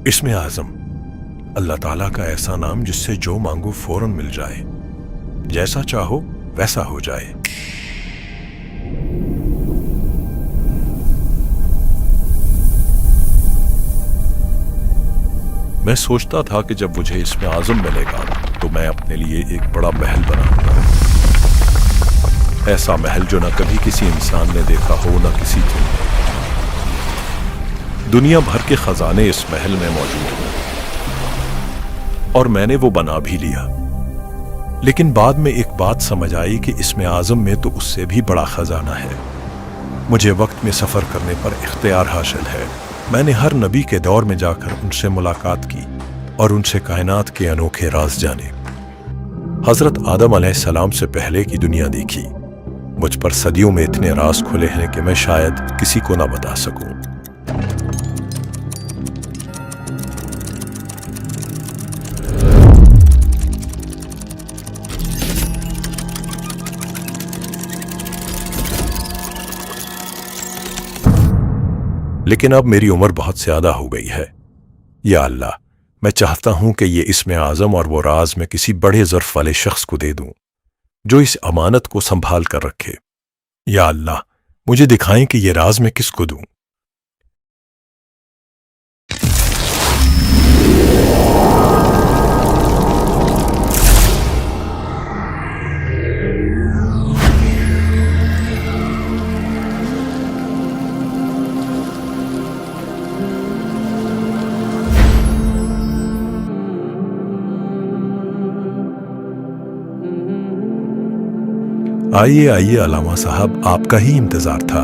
इसमें आज़म अल्लाह ताला का ऐसा नाम जिससे जो मांगो फौरन मिल जाए, जैसा चाहो वैसा हो जाए। मैं सोचता था कि जब मुझे इसमें आज़म मिलेगा तो मैं अपने लिए एक बड़ा महल बनाऊंगा, ऐसा महल जो न कभी किसी इंसान ने देखा हो, न किसी जिन ने। दुनिया भर के खजाने इस महल में मौजूद हैं और मैंने वो बना भी लिया। लेकिन बाद में एक बात समझ आई कि इसमें आज़म में तो उससे भी बड़ा खजाना है। मुझे वक्त में सफर करने पर इख्तियार हासिल है। मैंने हर नबी के दौर में जाकर उनसे मुलाकात की और उनसे कायनात के अनोखे राज जाने। हजरत आदम अलैहिस्सलाम से पहले की दुनिया देखी। मुझ पर सदियों में इतने राज खुले हैं कि मैं शायद किसी को ना बता सकूं। लेकिन अब मेरी उम्र बहुत ज्यादा हो गई है। या अल्लाह, मैं चाहता हूं कि ये इसमें आज़म और वो राज मैं किसी बड़े ज़र्फ वाले शख्स को दे दूं जो इस अमानत को संभाल कर रखे। या अल्लाह, मुझे दिखाएं कि ये राज मैं किसको दूं। आइए आइए अलामा साहब, आपका ही इंतजार था।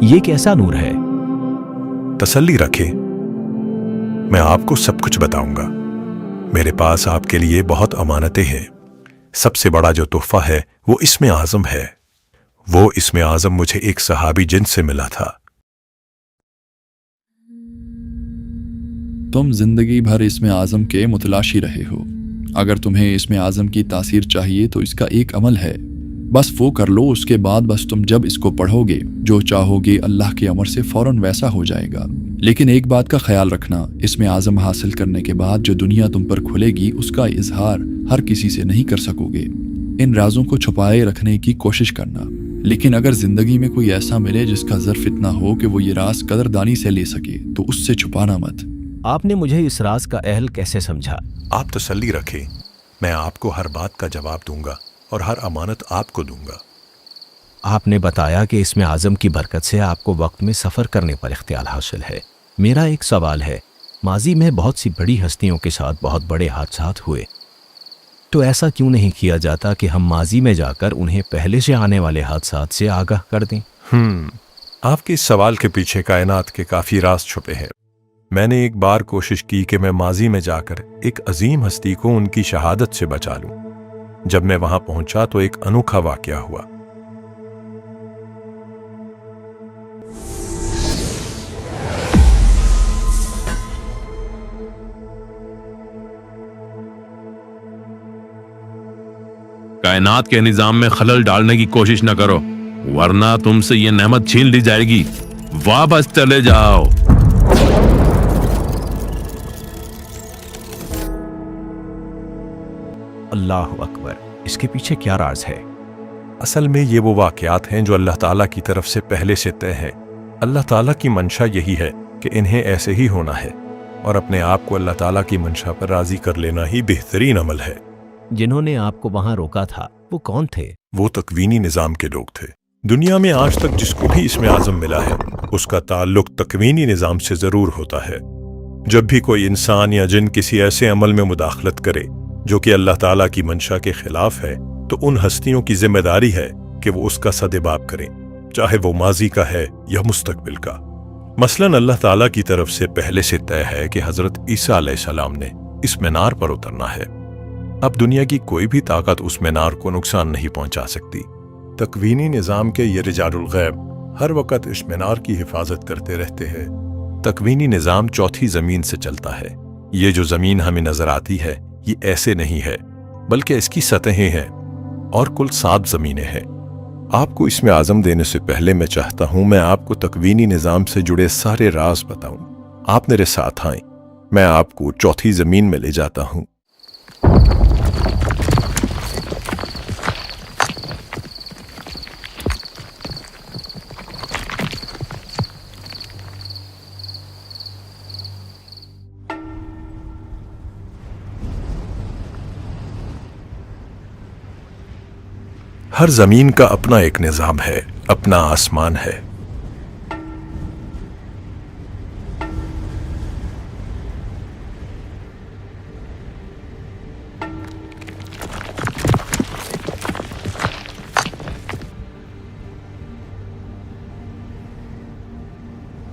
ये कैसा नूर है? तसल्ली रखें, मैं आपको सब कुछ बताऊंगा। मेरे पास आपके लिए बहुत अमानतें हैं। सबसे बड़ा जो तोहफा है वो इसमें आज़म है। वो इसमें आज़म मुझे एक सहाबी जिन से मिला था। तुम जिंदगी भर इसमें आज़म के मुतलाशी रहे हो। अगर तुम्हें इसमें आज़म की तासीर चाहिए तो इसका एक अमल है, बस वो कर लो। उसके बाद बस तुम जब इसको पढ़ोगे, जो चाहोगे अल्लाह के अमर से फौरन वैसा हो जाएगा। लेकिन एक बात का ख्याल रखना, इसमें आज़म हासिल करने के बाद जो दुनिया तुम पर खुलेगी उसका इजहार हर किसी से नहीं कर सकोगे। इन राजों को छुपाए रखने की कोशिश करना। लेकिन अगर जिंदगी में कोई ऐसा मिले जिसका ज़र्फ इतना हो कि वो ये राज कदरदानी से ले सके तो उससे छुपाना मत। आपने मुझे इस राज का अहल कैसे समझा? आप तसल्ली रखें, मैं आपको हर बात का जवाब दूंगा और हर अमानत आपको दूंगा। आपने बताया कि इसमें आज़म की बरकत से आपको वक्त में सफ़र करने पर इख्तियार हासिल है। मेरा एक सवाल है, माजी में बहुत सी बड़ी हस्तियों के साथ बहुत बड़े हादसात हुए, तो ऐसा क्यों नहीं किया जाता कि हम माजी में जाकर उन्हें पहले से आने वाले हादसात से आगाह कर दें? आपके इस सवाल के पीछे कायनात के काफ़ी राज छुपे हैं। मैंने एक बार कोशिश की कि मैं माजी में जाकर एक अजीम हस्ती को उनकी शहादत से बचा लूं। जब मैं वहां पहुंचा तो एक अनोखा वाकया हुआ। कायनात के निजाम में खलल डालने की कोशिश न करो, वरना तुमसे ये नेमत छीन ली जाएगी। वापस चले जाओ। अल्लाह अकबर, इसके पीछे क्या राज है? असल में ये वो वाकयात हैं जो अल्लाह ताला की तरफ से पहले से तय है। अल्लाह ताला की मंशा यही है कि इन्हें ऐसे ही होना है, और अपने आप को अल्लाह ताला की मंशा पर राजी कर लेना ही बेहतरीन अमल है। जिन्होंने आपको वहां रोका था वो कौन थे? वो तकवीनी निज़ाम के लोग थे। दुनिया में आज तक जिसको भी इसमें आज़म मिला है उसका ताल्लुक तकवीनी निज़ाम से ज़रूर होता है। जब भी कोई इंसान या जिन किसी ऐसे अमल में मुदाखलत करे जो कि अल्लाह ताला की मंशा के खिलाफ है, तो उन हस्तियों की जिम्मेदारी है कि वो उसका सदेबाब करें, चाहे वो माजी का है या मुस्तकबिल का। मसलन अल्लाह ताला की तरफ से पहले से तय है कि हजरत ईसा अलैहिस्सलाम ने इस मीनार पर उतरना है। अब दुनिया की कोई भी ताकत उस मीनार को नुकसान नहीं पहुंचा सकती। तकवीनी निज़ाम के ये रिजालुल गैब हर वक्त इस मीनार की हिफाजत करते रहते हैं। तकवीनी निज़ाम चौथी ज़मीन से चलता है, ये जो जमीन हमें नजर आती है ये ऐसे नहीं है, बल्कि इसकी सतहें हैं और कुल 7 जमीनें हैं। आपको इसमें आज़म देने से पहले मैं चाहता हूं मैं आपको तकवीनी निज़ाम से जुड़े सारे राज बताऊं। आप मेरे साथ आएं, मैं आपको चौथी जमीन में ले जाता हूं। हर जमीन का अपना एक निजाम है, अपना आसमान है।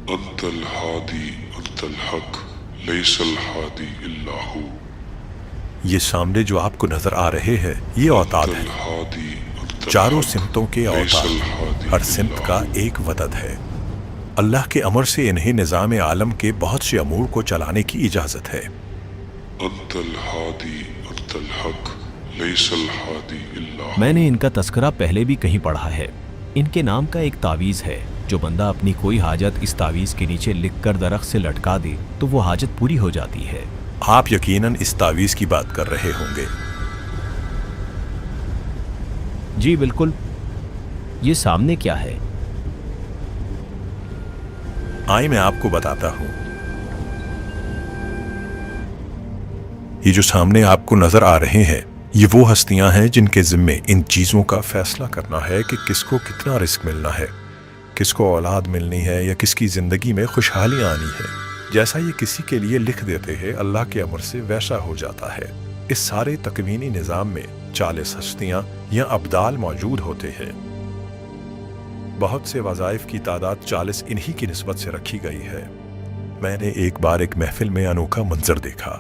अन्तल हादी अन्तल हक लैसल हादी इल्ला हू। ये सामने जो आपको नजर आ रहे हैं ये औताद है, हादी चारों सिमतों के औताद। हर सिमत का एक वदद है। अल्लाह के अमर से इन्हें निज़ाम आलम के बहुत से अमूर को चलाने की इजाज़त है। अन्तल हादी अन्तल हक लैसल हादी इल्ला हू। मैंने इनका तस्करा पहले भी कहीं पढ़ा है। इनके नाम का एक तावीज़ है, जो बंदा अपनी कोई हाजत इस तावीज़ के नीचे लिखकर दरख्त से लटका दे तो वो हाजत पूरी हो जाती है। आप यकीनन इस तावीज़ की बात कर रहे होंगे। जी बिल्कुल। ये सामने क्या है? आइए मैं आपको बताता हूं। ये जो सामने आपको नजर आ रहे हैं ये वो हस्तियां हैं जिनके जिम्मे इन चीजों का फैसला करना है कि किसको कितना रिस्क मिलना है, किसको औलाद मिलनी है या किसकी जिंदगी में खुशहाली आनी है। जैसा ये किसी के लिए लिख देते हैं अल्लाह के अमर से वैसा हो जाता है। इस सारे तकवीनी निज़ाम में 40 हस्तियां या अब्दाल मौजूद होते हैं। बहुत से वज़ाइफ की तादाद 40 इन्हीं की निस्बत से रखी गई है। मैंने एक बार एक महफिल में अनोखा मंजर देखा।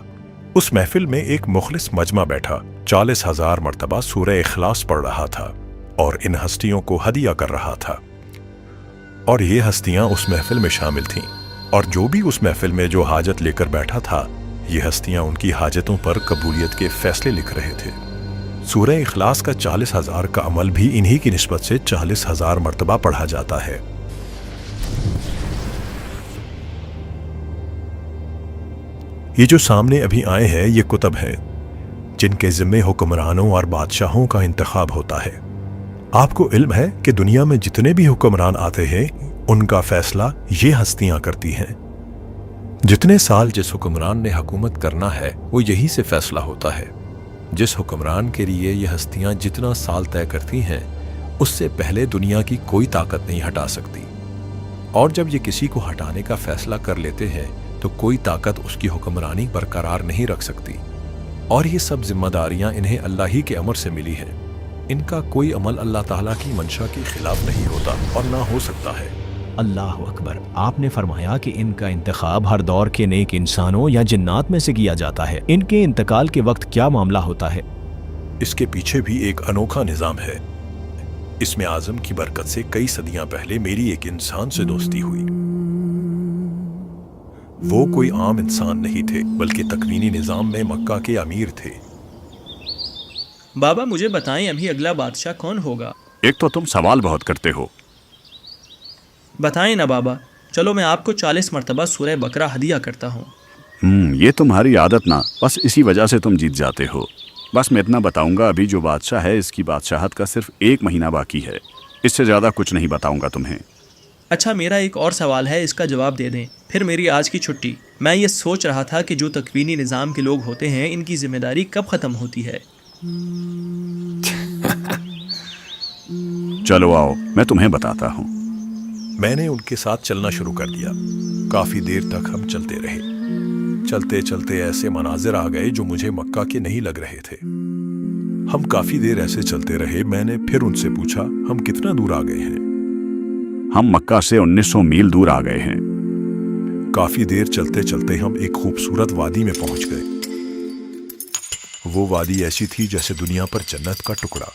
उस महफिल में एक मुखलिस मजमा बैठा 40,000 मरतबा सूरह इखलास पढ़ रहा था और इन हस्तियों को हदिया कर रहा था। और ये हस्तियां उस महफिल में शामिल थीं, और जो भी उस महफिल में जो हाजत लेकर बैठा था ये हस्तियां उनकी हाजतों पर कबूलियत के फैसले लिख रहे थे। सूरह इखलास का 40,000 का अमल भी इन्हीं की निस्बत से 40,000 मरतबा पढ़ा जाता है। ये जो सामने अभी आए हैं ये कुतब हैं जिनके जिम्मे हुक्मरानों और बादशाहों का इंतखाब होता है। आपको इल्म है कि दुनिया में जितने भी हुक्मरान आते हैं उनका फैसला ये हस्तियां करती हैं। जितने साल जिस हुक्मरान ने हुकूमत करना है वो यही से फैसला होता है। जिस हुक्मरान के लिए ये हस्तियां जितना साल तय करती हैं उससे पहले दुनिया की कोई ताकत नहीं हटा सकती, और जब ये किसी को हटाने का फैसला कर लेते हैं तो कोई ताकत उसकी हुक्मरानी बरकरार नहीं रख सकती। और ये सब जिम्मेदारियां इन्हें अल्लाह ही के अमर से मिली हैं। इनका कोई अमल अल्लाह ताला की मंशा के खिलाफ नहीं होता और ना हो सकता है। अल्लाह अकबर। आपने फरमाया कि इनका इंतखाब हर दौर के नेक इंसानों या जिन्नात में से किया जाता है। इनके इंतकाल के वक्त क्या मामला होता है? इसके पीछे भी एक अनोखा निज़ाम है। इसमें आज़म की बरकत से कई सदियां पहले मेरी एक इंसान से दोस्ती हुई। वो कोई आम इंसान नहीं थे बल्कि तकवीनी निज़ाम में मक्का के अमीर थे। बाबा मुझे बताएं अभी अगला बादशाह कौन होगा? एक तो तुम सवाल बहुत करते हो। बताएं ना बाबा। चलो मैं आपको 40 मरतबा सूरह बकरा हदिया करता हूँ। ये तुम्हारी आदत ना, बस इसी वजह से तुम जीत जाते हो। बस मैं इतना बताऊंगा, अभी जो बादशाह है इसकी बादशाहत का सिर्फ 1 महीना बाकी है। इससे ज़्यादा कुछ नहीं बताऊंगा तुम्हें। अच्छा मेरा एक और सवाल है, इसका जवाब दे दें फिर मेरी आज की छुट्टी। मैं ये सोच रहा था कि जो तकवीनी निज़ाम के लोग होते हैं इनकी जिम्मेदारी कब ख़त्म होती है? चलो आओ मैं तुम्हें बताता हूँ। मैंने उनके साथ चलना शुरू कर दिया। काफी देर तक हम चलते रहे। चलते चलते ऐसे मनाजिर आ गए जो मुझे मक्का के नहीं लग रहे थे। हम काफी देर ऐसे चलते रहे। मैंने फिर उनसे पूछा, हम कितना दूर आ गए हैं? हम मक्का से 1900 मील दूर आ गए हैं। काफी देर चलते चलते हम एक खूबसूरत वादी में पहुंच गए। वो वादी ऐसी थी जैसे दुनिया पर जन्नत का टुकड़ा।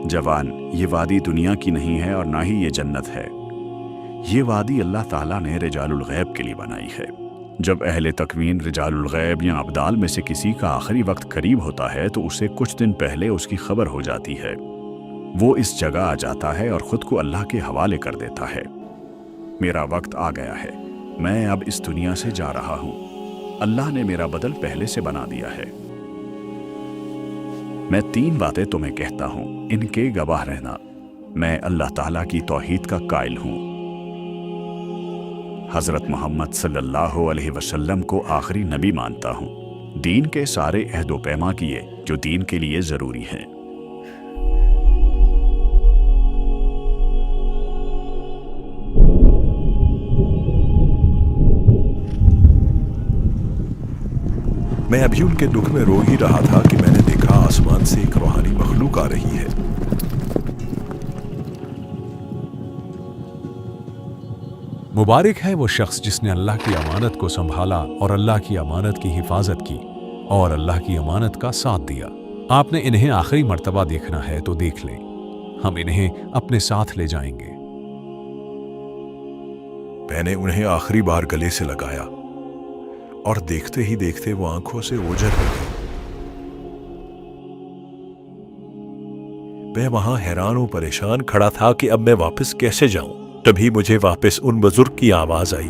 जवान, ये वादी दुनिया की नहीं है और ना ही ये जन्नत है। ये वादी अल्लाह ताला ने रिजालुल गैब के लिए बनाई है। जब अहले तकवीन रिजालुल गैब या अब्दाल में से किसी का आखिरी वक्त करीब होता है तो उसे कुछ दिन पहले उसकी खबर हो जाती है। वो इस जगह आ जाता है और ख़ुद को अल्लाह के हवाले कर देता है। मेरा वक्त आ गया है, मैं अब इस दुनिया से जा रहा हूँ। अल्लाह ने मेरा बदल पहले से बना दिया है। मैं 3 बातें तुम्हें कहता हूँ, इनके गवाह रहना। मैं अल्लाह ताला की तौहीद का कायल हूँ। हज़रत मोहम्मद सल्लल्लाहु अलैहि वसल्लम को आखिरी नबी मानता हूँ। दीन के सारे अहदो पैमा किए जो दीन के लिए ज़रूरी हैं। मैं अभी उनके दुख में रो ही रहा था कि मैंने देखा आसमान से एक रूहानी मखलूक आ रही है। मुबारक है वो शख्स जिसने अल्लाह की अमानत को संभाला और अल्लाह की अमानत की हिफाजत की और अल्लाह की अमानत का साथ दिया। आपने इन्हें आखिरी मर्तबा देखना है तो देख लें, हम इन्हें अपने साथ ले जाएंगे। मैंने उन्हें आखिरी बार गले से लगाया और देखते ही देखते वो आंखों से ओझल हो गई। मैं वहां हैरान और परेशान खड़ा था कि अब मैं वापस कैसे जाऊं। तभी मुझे वापस उन बुजुर्ग की आवाज आई,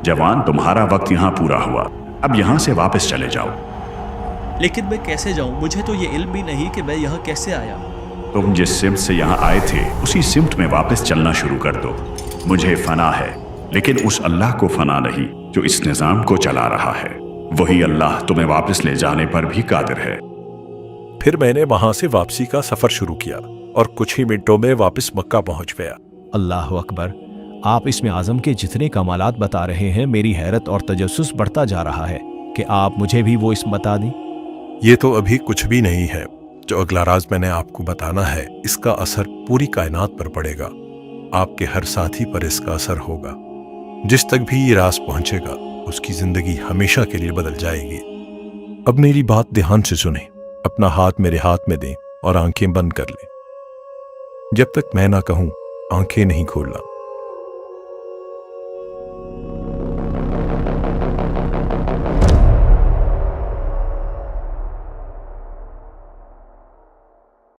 जवान, तुम्हारा वक्त यहाँ पूरा हुआ, अब यहाँ से वापस चले जाओ। लेकिन मैं कैसे जाऊं? मुझे तो ये इल्म भी नहीं कि मैं यहाँ कैसे आया। तुम जिस सिमत से यहाँ आए थे उसी सिमत में वापस चलना शुरू कर दो। मुझे फना है, लेकिन उस अल्लाह को फना नहीं जो इस निज़ाम को चला रहा है। वही अल्लाह तुम्हें वापस ले जाने पर भी कादिर है। फिर मैंने वहां से वापसी का सफर शुरू किया और कुछ ही मिनटों में वापस मक्का पहुंच गया। अल्लाह अकबर, आप इसमें आज़म के जितने कमालात बता रहे हैं, मेरी हैरत और तजस्सुस बढ़ता जा रहा है कि आप मुझे भी वो इसम बता दें। ये तो अभी कुछ भी नहीं है। जो अगला राज मैंने आपको बताना है, इसका असर पूरी कायनात पर पड़ेगा। आपके हर साथी पर इसका असर होगा। जिस तक भी ये राज पहुंचेगा उसकी जिंदगी हमेशा के लिए बदल जाएगी। अब मेरी बात ध्यान से सुने, अपना हाथ मेरे हाथ में दें और आंखें बंद कर लें। जब तक मैं ना कहूं आंखें नहीं खोलना।